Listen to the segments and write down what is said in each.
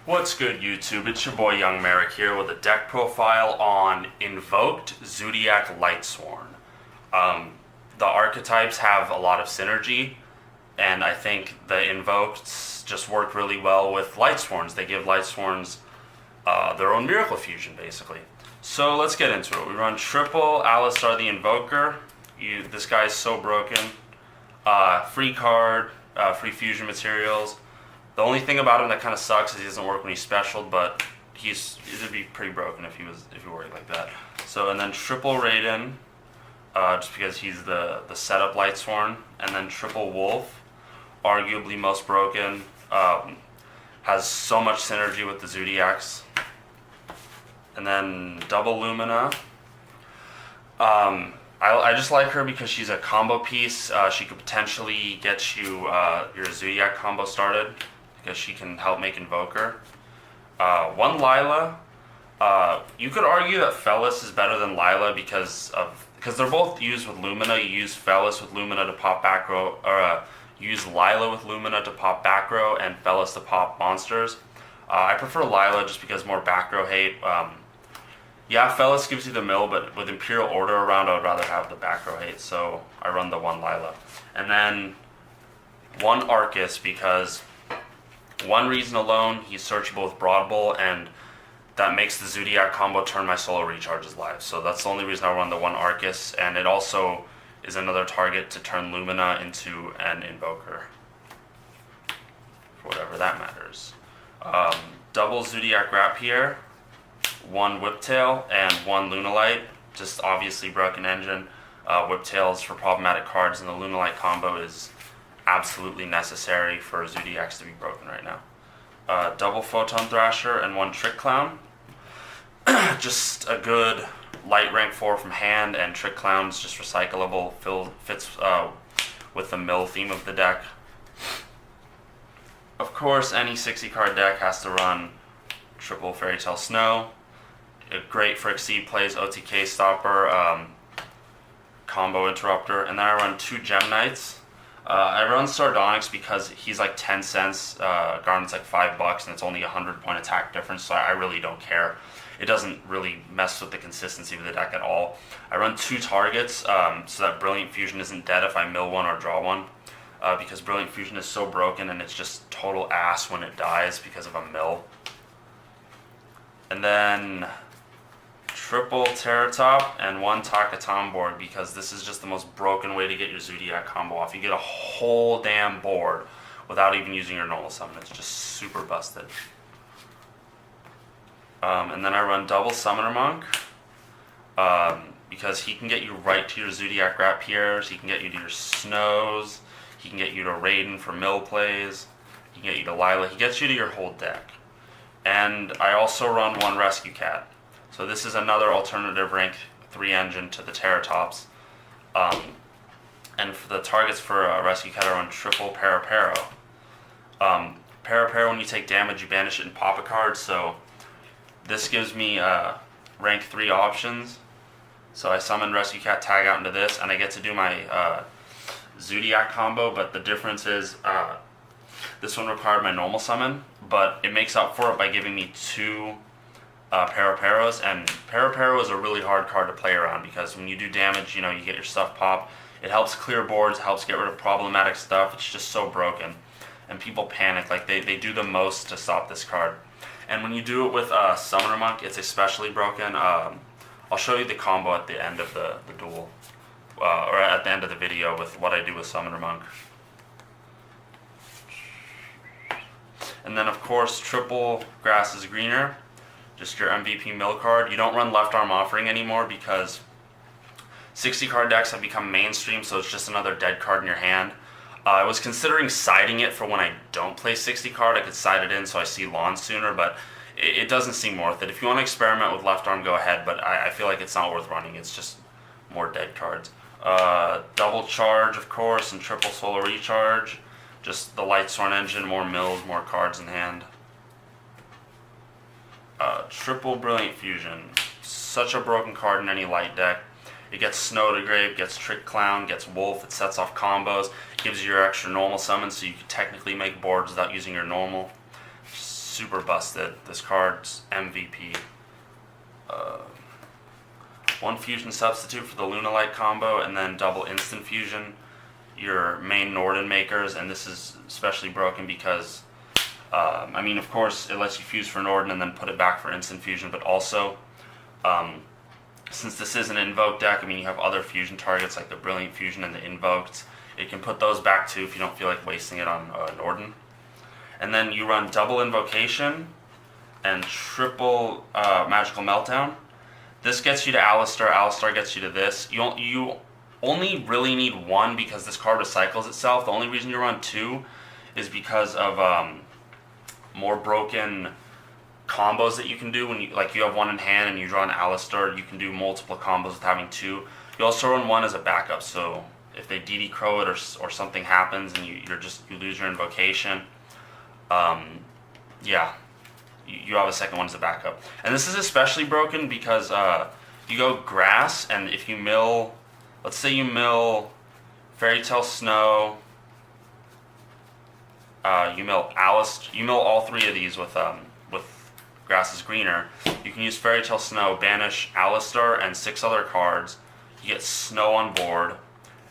What's good, YouTube? It's your boy Young Merrick here with a deck profile on Invoked Zoodiac Lightsworn. The archetypes have a lot of synergy, and I think the Invokeds just work really well with Lightsworns. They give Lightsworns their own Miracle Fusion, basically. So let's get into it. We run triple Alistar the Invoker. This guy's so broken. Free card, free fusion materials. The only thing about him that kind of sucks is he doesn't work when he's specialed, but it'd be pretty broken if he worked like that. So, and then triple Raiden, just because he's the setup Lightsworn, and then triple Wolf, arguably most broken, has so much synergy with the Zoodiacs. And then double Lumina. I just like her because she's a combo piece. She could potentially get you your Zoodiac combo started, because she can help make Invoker. One Lila. You could argue that Fellis is better than Lila because they're both used with Lumina. You use Fellis with Lumina to pop back row, or use Lila with Lumina to pop back row, and Fellis to pop monsters. I prefer Lila just because more back row hate. Yeah, Fellis gives you the mill, but with Imperial Order around, I would rather have the back row hate, so I run the one Lila. And then one Arcus, because one reason alone, he's searchable with Broad Bull, and that makes the Zoodiac combo turn my solo recharges live. So that's the only reason I run the one Arcus, and it also is another target to turn Lumina into an Invoker, for whatever that matters. Double Zoodiac Rapier, one Whiptail, and one Lunalight. Just obviously broken engine. Whiptails for problematic cards, and the Lunalight combo is absolutely necessary for Zoodiacs to be broken right now. Double Photon Thrasher and one Trick Clown. Just a good light rank 4 from hand, and Trick Clown's just recyclable, fits with the mill theme of the deck. Of course, any 60 card deck has to run triple Fairy Tale Snow. Great for Exceed plays, OTK Stopper, Combo Interrupter, and then I run two Gem Knights. I run Sardonyx because he's like 10 cents, Garnet's like $5, and it's only a 100-point attack difference, so I really don't care. It doesn't really mess with the consistency of the deck at all. I run two targets, so that Brilliant Fusion isn't dead if I mill one or draw one, because Brilliant Fusion is so broken, and it's just total ass when it dies because of a mill. And then triple Terratop and one Takatam board, because this is just the most broken way to get your Zoodiac combo off. You get a whole damn board without even using your normal summon. It's just super busted. And then I run double Summoner Monk, because he can get you right to your Zoodiac Rapiers, he can get you to your Snows, he can get you to Raiden for mill plays, he can get you to Lila, he gets you to your whole deck. And I also run one Rescue Cat. So this is another alternative rank 3 engine to the Terratops. And for the targets for Rescue Cat, I run triple Paraparo. Paraparo, when you take damage, you banish it and pop a card. So this gives me rank 3 options. So I summon Rescue Cat, tag out into this, and I get to do my Zoodiac combo. But the difference is this one required my normal summon, but it makes up for it by giving me two Paraparos, and Paraparo is a really hard card to play around because when you do damage, you get your stuff pop. It helps clear boards, helps get rid of problematic stuff. It's just so broken, and people panic. Like they do the most to stop this card. And when you do it with Summoner Monk, it's especially broken. I'll show you the combo at the end of the duel, or at the end of the video with what I do with Summoner Monk. And then of course triple Grass is Greener. Just your MVP mill card. You don't run Left Arm Offering anymore because 60 card decks have become mainstream, so it's just another dead card in your hand. I was considering siding it for when I don't play 60 card. I could side it in so I see lawn sooner, but it doesn't seem worth it. If you want to experiment with Left Arm, go ahead, but I feel like it's not worth running. It's just more dead cards. Double Charge, of course, and triple Solar Recharge. Just the Lightsworn engine, more mills, more cards in hand. Triple Brilliant Fusion. Such a broken card in any light deck. It gets Snow to Grave, gets Trick Clown, gets Wolf, it sets off combos, gives you your extra normal summon so you can technically make boards without using your normal. super busted. This card's MVP. One fusion substitute for the Lunalight combo, and then double instant fusion. Your main Norden makers, and this is especially broken because, I mean, of course, it lets you fuse for Norden and then put it back for instant fusion, but also, since this is an invoked deck, I mean, you have other fusion targets like the Brilliant Fusion and the Invoked. It can put those back too if you don't feel like wasting it on Norden. And then you run double Invocation and triple Magical Meltdown. This gets you to Alistar. Alistar gets you to this. You only really need one because this card recycles itself. The only reason you run two is because of more broken combos that you can do when you have one in hand and you draw an Alistar. You can do multiple combos with having two. You also run one as a backup, so if they DD Crow it or something happens and you lose your Invocation, yeah, you have a second one as a backup. And this is especially broken because you go Grass, and if you mill, let's say you mill Fairy Tale Snow, you mill Alistar, you mill all three of these with Grass is greener. You can use Fairy Tale Snow, banish Alistar and 6 other cards. You get Snow on board,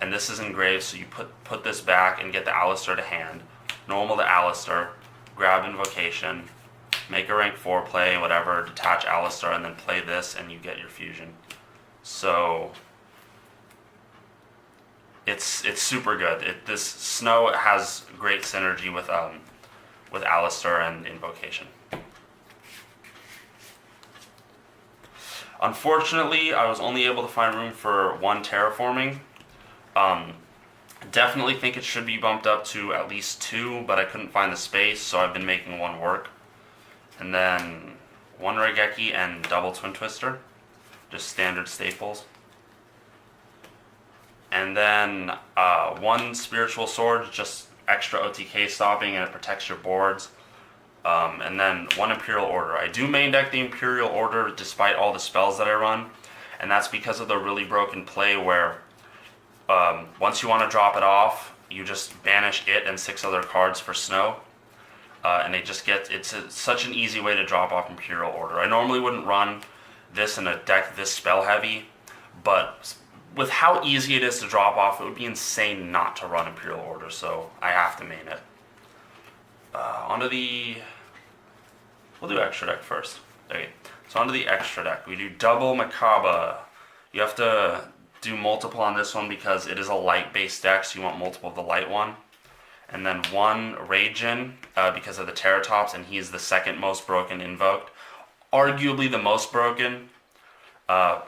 and this is engraved, so you put this back and get the Alistar to hand. Normal to Alistar, grab Invocation, make a rank 4 play, whatever, detach Alistar, and then play this, and you get your fusion. So it's super good. This Snow has great synergy with Alistar and Invocation. Unfortunately, I was only able to find room for one terraforming. Definitely think it should be bumped up to at least 2, but I couldn't find the space, so I've been making one work. And then one Regeki and double Twin Twister, just standard staples. And then one Spiritual Sword, just extra OTK stopping, and it protects your boards. And then one Imperial Order. I do main deck the Imperial Order despite all the spells that I run, and that's because of the really broken play where once you want to drop it off, you just banish it and 6 other cards for Snow. And it's such an easy way to drop off Imperial Order. I normally wouldn't run this in a deck this spell heavy, but with how easy it is to drop off, it would be insane not to run Imperial Order, so I have to main it. We'll do extra deck first. Okay, so onto the extra deck. We do double Makaba. You have to do multiple on this one because it is a light-based deck, so you want multiple of the light one. And then one Raijin because of the Terratops, and he's the second most broken invoked. Arguably the most broken.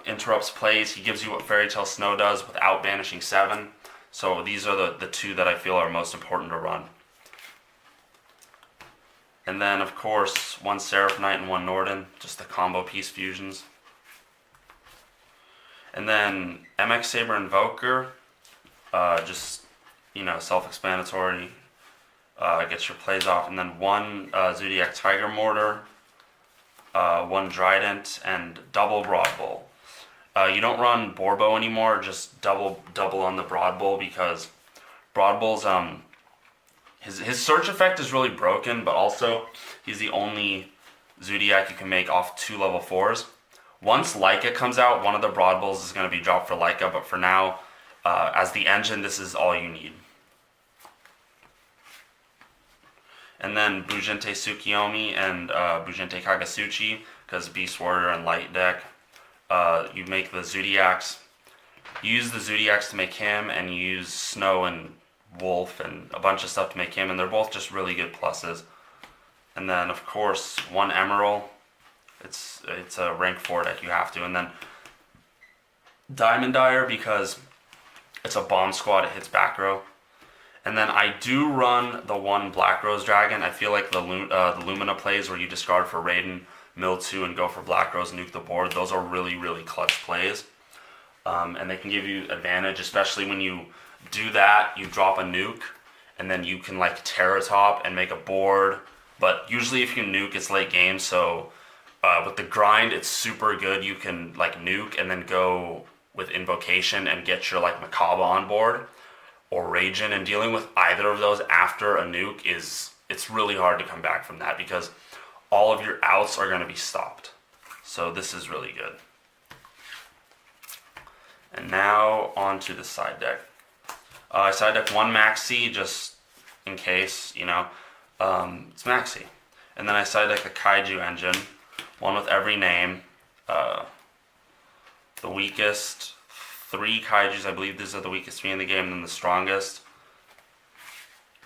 Interrupts plays. He gives you what Fairy Tale Snow does without banishing 7. So these are the 2 that I feel are most important to run. And then, of course, one Seraph Knight and one Norden, just the combo piece fusions. And then MX Saber Invoker, just, self-explanatory, gets your plays off. And then one Zoodiac Tiger Mortar, one Trident, and double Broad Bull. You don't run Borbo anymore, just double on the Broad Bull because Broad Bull's his search effect is really broken, but also he's the only Zoodiac you can make off 2 level 4s. Once Leica comes out, one of the Broad Bulls is going to be dropped for Leica, but for now, as the engine, this is all you need. And then Bujente Tsukiyomi and Bujente Kagasuchi, because Beast Warrior and Light deck. You make the Zoodiacs. You use the Zoodiacs to make him, and you use Snow and Wolf and a bunch of stuff to make him, and they're both just really good pluses. And then, of course, one Emerald. It's a rank 4 deck, you have to. And then Diamond Dyer because it's a bomb squad, it hits back row. And then I do run the one Black Rose Dragon. I feel like the Lumina plays where you discard for Raiden, mill 2, and go for Black Rose, nuke the board. Those are really, really clutch plays. And they can give you advantage, especially when you do that, you drop a nuke, and then you can Terratop and make a board. But usually if you nuke, it's late game, so with the grind, it's super good. You can nuke and then go with Invocation and get your Makaba on board or Raijin, and dealing with either of those after a nuke it's really hard to come back from that because all of your outs are going to be stopped. So this is really good. And now on to the side deck. I side deck one Maxi just in case, you know, it's Maxi. And then I side deck the Kaiju engine, one with every name. The weakest 3 Kaijus, I believe these are the weakest 3 in the game, and then the strongest.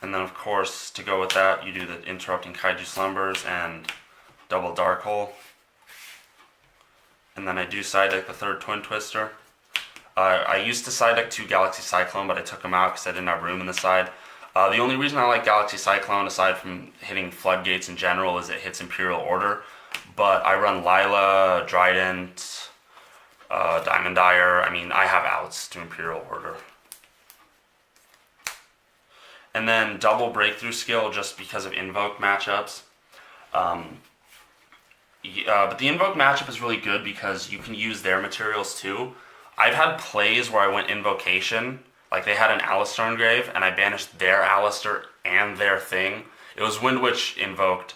And then of course, to go with that, you do the Interrupting Kaiju Slumbers and double Dark Hole. And then I do side deck the 3rd Twin Twister. I used to side deck 2 Galaxy Cyclone, but I took them out because I didn't have room in the side. The only reason I like Galaxy Cyclone, aside from hitting floodgates in general, is it hits Imperial Order. But I run Lila, Drident, Diamond Dyer. I mean, I have outs to Imperial Order. And then double Breakthrough Skill just because of Invoke matchups. But the Invoke matchup is really good because you can use their materials too. I've had plays where I went Invocation, like they had an Alistair Engrave, and I banished their Alistair and their thing. It was Wind Witch invoked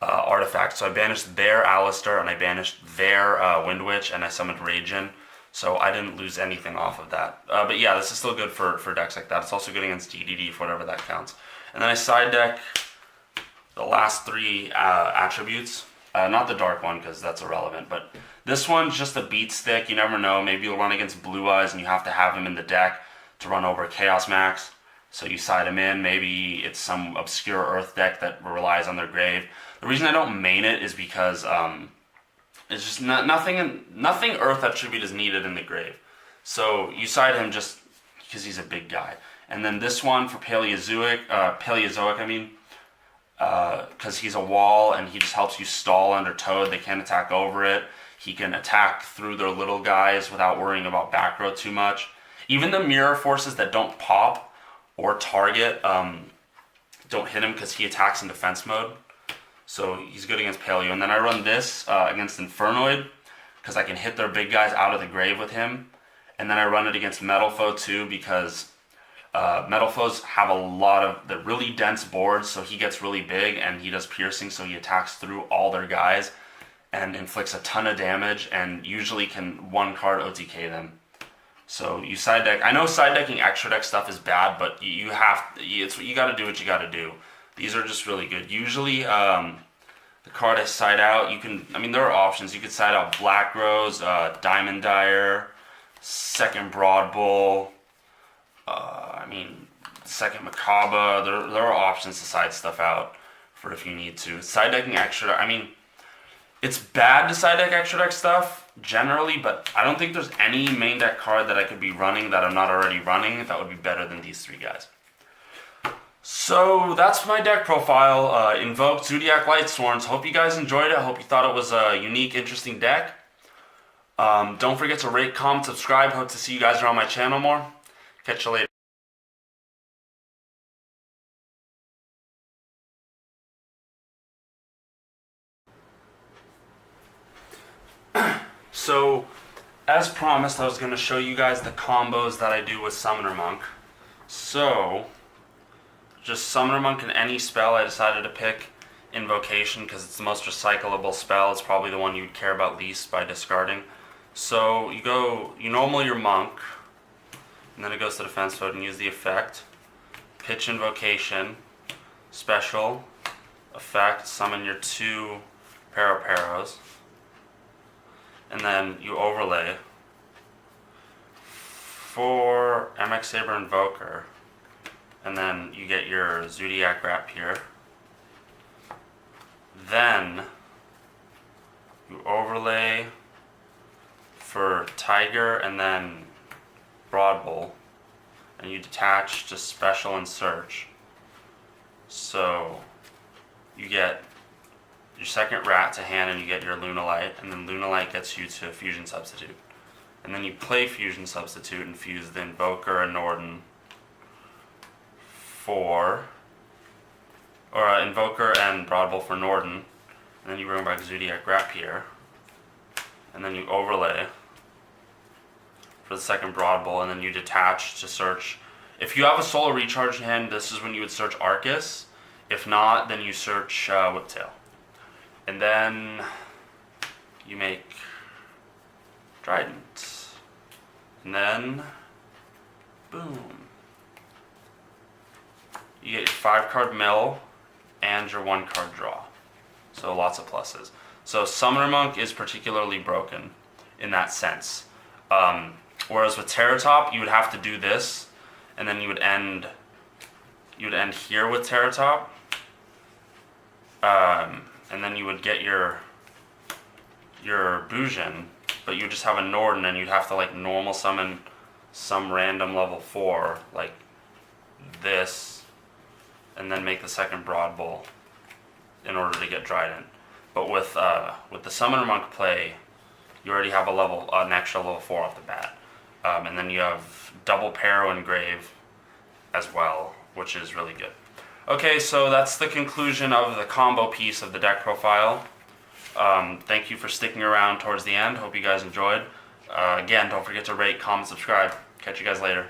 artifact, so I banished their Alistair and I banished their Wind Witch, and I summoned Ragin, so I didn't lose anything off of that. But yeah, this is still good for decks like that. It's also good against DDD, for whatever that counts. And then I side deck the last 3 attributes. Not the dark one, because that's irrelevant, but this one's just a beat stick. You never know. Maybe you'll run against Blue Eyes and you have to have him in the deck to run over Chaos Max. So you side him in. Maybe it's some obscure Earth deck that relies on their grave. The reason I don't main it is because it's just nothing Earth attribute is needed in the grave. So you side him just because he's a big guy. And then this one for Paleozoic, I mean, because he's a wall and he just helps you stall under Toad. They can't attack over it. He can attack through their little guys without worrying about back row too much. Even the mirror forces that don't pop or target don't hit him because he attacks in defense mode. So he's good against Paleo. And then I run this against Infernoid because I can hit their big guys out of the grave with him. And then I run it against Metal Foe too because Metal Foes have a lot of the really dense boards, so he gets really big and he does piercing, so he attacks through all their guys and inflicts a ton of damage and usually can 1-card OTK them. So you side deck. I know side decking extra deck stuff is bad, but you got to do what you got to do. These are just really good. Usually the card I side out, there are options. You could side out Black Rose, Diamond Dyer, 2nd Broad Bull, second Macabre. There are options to side stuff out for if you need to. Side decking extra, it's bad to side deck extra deck stuff generally, but I don't think there's any main deck card that I could be running that I'm not already running that would be better than these 3 guys. So that's my deck profile, Invoked Zoodiac Lightsworn. So hope you guys enjoyed it. I hope you thought it was a unique, interesting deck. Don't forget to rate, comment, subscribe. Hope to see you guys around my channel more. Catch you later. So, as promised, I was going to show you guys the combos that I do with Summoner Monk. So, just Summoner Monk in any spell. I decided to pick Invocation because it's the most recyclable spell. It's probably the one you'd care about least by discarding. So, you normal your Monk, and then it goes to defense mode and use the effect. Pitch Invocation, special, effect, summon your 2 Paraparos. And then you overlay for MX Saber Invoker, and then you get your Zoodiac Rapier. Then you overlay for Tiger and then Broad Bull, and you detach to Special and Search. So you get your 2nd rat to hand and you get your Lunalight, and then Lunalight gets you to Fusion Substitute. And then you play Fusion Substitute and fuse the Invoker and Norden Invoker and Broad Bull for Norden, and then you bring back Zoodiac Rapier, and then you overlay for the 2nd Broad Bull, and then you detach to search. If you have a Solar Recharge in hand, this is when you would search Arcus. If not, then you search Whiptail. And then you make Trident. And then, boom. You get your 5-card mill and your 1-card draw. So lots of pluses. So Summoner Monk is particularly broken in that sense. Whereas with Terratop, you would have to do this, and then you would end here with Terratop. And then you would get your Bujin, but you would just have a Norden, and you'd have to like normal summon some random level 4, like this, and then make the second Broad Bull in order to get Trident. But with the Summoner Monk play, you already have an extra level 4 off the bat. And then you have double Paro Engrave as well, which is really good. Okay, so that's the conclusion of the combo piece of the deck profile. Thank you for sticking around towards the end. Hope you guys enjoyed. Again, don't forget to rate, comment, subscribe. Catch you guys later.